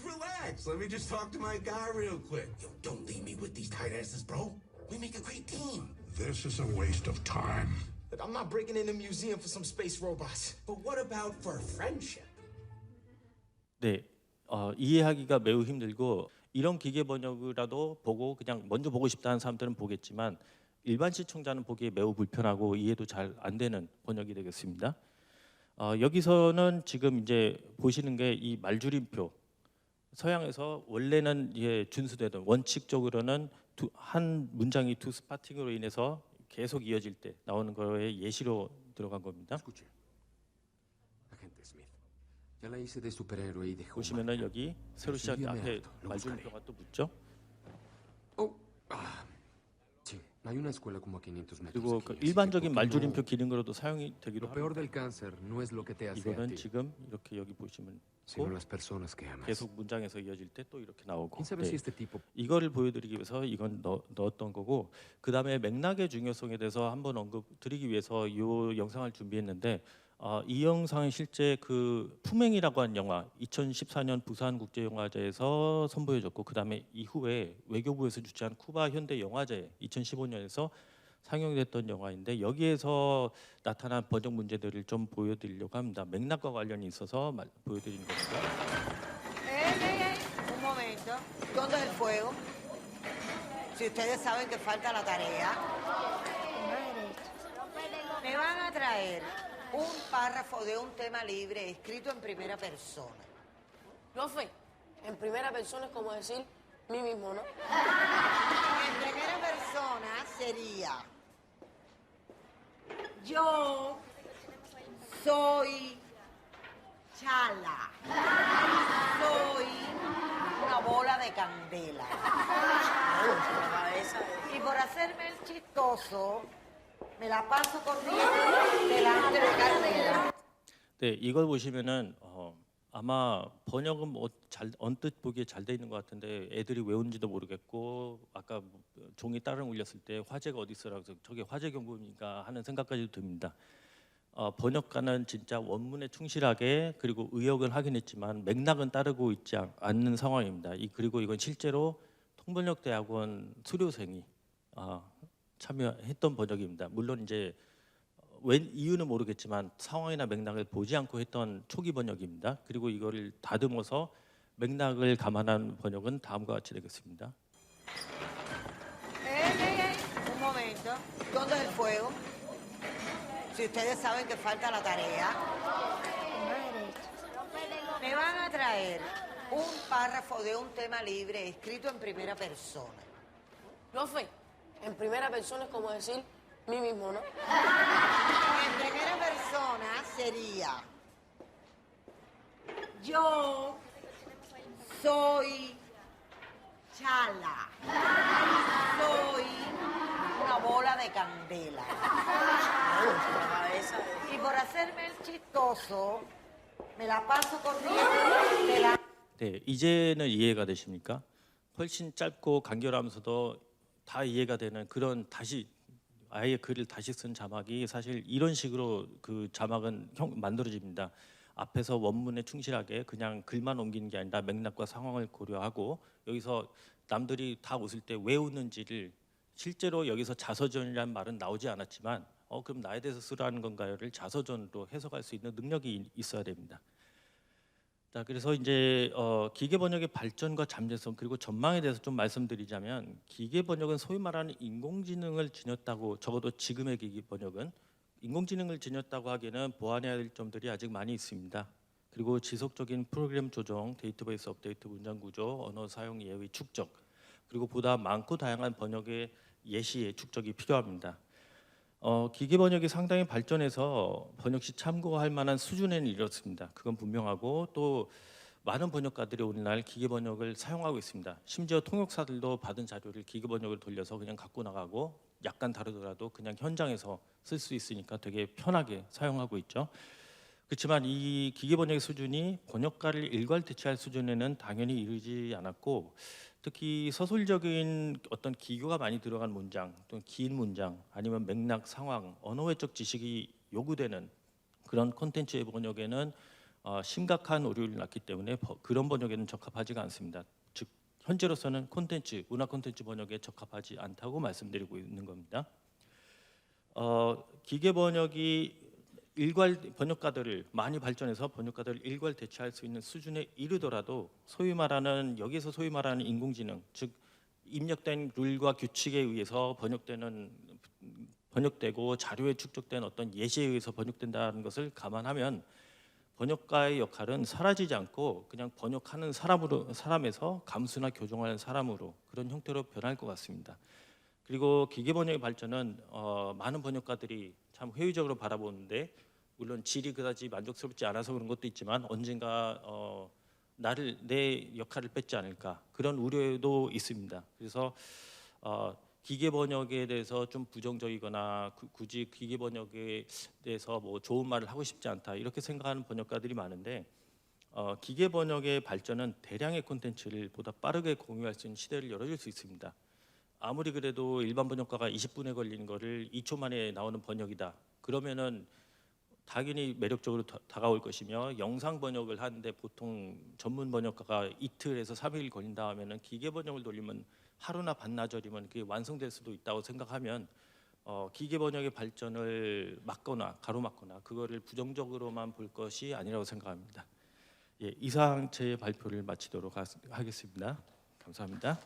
Relax. Let me just talk to my guy real quick. Yo, don't leave me with these tight asses, bro. We make a great team. This is a waste of time. Look, I'm not breaking in a museum for some space robots. But what about for friendship? 네, 이해하기가 매우 힘들고 이런 기계 번역이라도 보고 그냥 먼저 보고 싶다는 사람들은 보겠지만 일반 시청자는 보기에 매우 불편하고 이해도 잘 안 되는 번역이 되겠습니다. 여기서는 지금 이제 보시는 게 이 말줄임표. 서양에서 원래는 준수되던 원칙적으로는 한 문장이 두 스파팅으로 인해서 계속 이어질 때 나오는 거에 예시로 들어간 겁니다. Escuche, agente Smith. Ya la hice de superhéroe y de 보시면은 여기 새로 시작 Envíame 앞에 alto, lo 말줄임표가 또 붙죠. Oh, sí. Hay una escuela como a 500 metros. 그리고 aquí, 그 así que 일반적인 ¿por qué 말줄임표 no? 기능으로도 사용이 되기도 Lo peor 합니다. del cáncer no es lo que te hace a 이거는 ti, 지금 이렇게 여기 보시면 sino las personas que amas. 계속 문장에서 이어질 때 또 이렇게 나오고 ¿Quién sabe 네. si este tipo 이거를 보여드리기 위해서 이건 넣었던 거고 그 다음에 맥락의 중요성에 대해서 한번 언급드리기 위해서 이 영상을 준비했는데 이 영상은 실제 그 품행이라고 한 영화 2014년 부산국제영화제에서 선보여졌고 그 다음에 이후에 외교부에서 주최한 쿠바 현대 영화제 2015년에서 상영됐던 영화인데 여기에서 나타난 번역 문제들을 좀 보여드리려고 합니다. 맥락과 관련이 있어서 보여드리는 겁니다. Un momento. ¿Dónde es el fuego? Si ustedes saben que falta la tarea, me van a traer un párrafo de un tema libre escrito en primera persona. Profe, en primera persona es como decir mí mismo, ¿no? En primera persona sería: yo soy Chala. Soy una bola de candela. Y por hacerme el chistoso, me la paso corriendo delante de Carmela. 네, 이걸 보시면은 아마 번역은 언뜻 보기에 잘 돼 있는 것 같은데 애들이 외운지도 모르겠고 아까 종이 따릉 울렸을 때 화재가 어디 있어라고 해서 저게 화재 경보인가 하는 생각까지도 듭니다. 번역가는 진짜 원문에 충실하게 그리고 의역은 하긴 했지만 맥락은 따르고 있지 않는 상황입니다. 그리고 이건 실제로 통번역대학원 수료생이 참여했던 번역입니다. 물론 이제 웬 이유는 모르겠지만 상황이나 맥락을 보지 않고 했던 초기 번역입니다. 그리고 이거를 다듬어서 맥락을 감안한 번역은 다음과 같이 되겠습니다. Un momento. ¿Dónde es el fuego? Si ustedes saben que falta la tarea, me van a traer un párrafo de un tema libre escrito en primera persona. Profe, en primera persona es como decir mí mismo, ¿no? En primera persona sería: yo soy Chala. Soy una bola de candela. Y por hacerme el chistoso, me la paso corriendo delante. 네, 이제는 이해가 되십니까? 훨씬 짧고 간결하면서도 다 이해가 되는 그런 아예 글을 다시 쓴 자막이 사실 이런 식으로 그 자막은 만들어집니다. 앞에서 원문에 충실하게 그냥 글만 옮기는 게 아니라 맥락과 상황을 고려하고 여기서 남들이 다 웃을 때 왜 웃는지를 실제로 여기서 자서전이라는 말은 나오지 않았지만 그럼 나에 대해서 쓰라는 건가요를 자서전으로 해석할 수 있는 능력이 있어야 됩니다. 자, 그래서 이제 기계 번역의 발전과 잠재성 그리고 전망에 대해서 좀 말씀드리자면 기계 번역은 소위 말하는 인공지능을 지녔다고 적어도 지금의 기계 번역은 인공지능을 지녔다고 하기에는 보완해야 될 점들이 아직 많이 있습니다. 그리고 지속적인 프로그램 조정, 데이터베이스 업데이트, 문장 구조, 언어 사용 예의 축적 그리고 보다 많고 다양한 번역의 예시의 축적이 필요합니다. 기계 번역이 상당히 발전해서 번역 시 참고할 만한 수준에는 이르렀습니다. 그건 분명하고 또 많은 번역가들이 오늘날 기계 번역을 사용하고 있습니다. 심지어 통역사들도 받은 자료를 기계 번역을 돌려서 그냥 갖고 나가고 약간 다르더라도 그냥 현장에서 쓸 수 있으니까 되게 편하게 사용하고 있죠. 그렇지만 이 기계 번역의 수준이 번역가를 일괄대체할 수준에는 당연히 이르지 않았고, 특히 서술적인 어떤 기교가 많이 들어간 문장, 또 긴 문장, 아니면 맥락, 상황, 언어외적 지식이 요구되는 그런 콘텐츠의 번역에는 심각한 오류를 낳기 때문에 그런 번역에는 적합하지가 않습니다. 즉 현재로서는 콘텐츠, 문화 콘텐츠 번역에 적합하지 않다고 말씀드리고 있는 겁니다. 기계 번역이 일괄 번역가들을 많이 발전해서 번역가들을 일괄 대체할 수 있는 수준에 이르더라도 여기서 소위 말하는 인공지능, 즉 입력된 룰과 규칙에 의해서 번역되고 자료에 축적된 어떤 예시에 의해서 번역된다는 것을 감안하면 번역가의 역할은 사라지지 않고 그냥 번역하는 사람에서 감수나 교정하는 사람으로 그런 형태로 변할 것 같습니다. 그리고 기계 번역의 발전은 많은 번역가들이 참 회의적으로 바라보는데, 물론 질이 그다지 만족스럽지 않아서 그런 것도 있지만 언젠가 내 역할을 뺏지 않을까 그런 우려도 있습니다. 그래서 기계 번역에 대해서 좀 부정적이거나 굳이 기계 번역에 대해서 뭐 좋은 말을 하고 싶지 않다 이렇게 생각하는 번역가들이 많은데, 기계 번역의 발전은 대량의 콘텐츠를 보다 빠르게 공유할 수 있는 시대를 열어줄 수 있습니다. 아무리 그래도 일반 번역가가 20분에 걸리는 거를 2초 만에 나오는 번역이다. 그러면은 당연히 매력적으로 다가올 것이며, 영상 번역을 하는데 보통 전문 번역가가 이틀에서 3일 걸린다 하면은 기계 번역을 돌리면 하루나 반나절이면 그게 완성될 수도 있다고 생각하면 기계 번역의 발전을 막거나 가로막거나 그거를 부정적으로만 볼 것이 아니라고 생각합니다. 예, 이상 제 발표를 마치도록 하겠습니다. 감사합니다.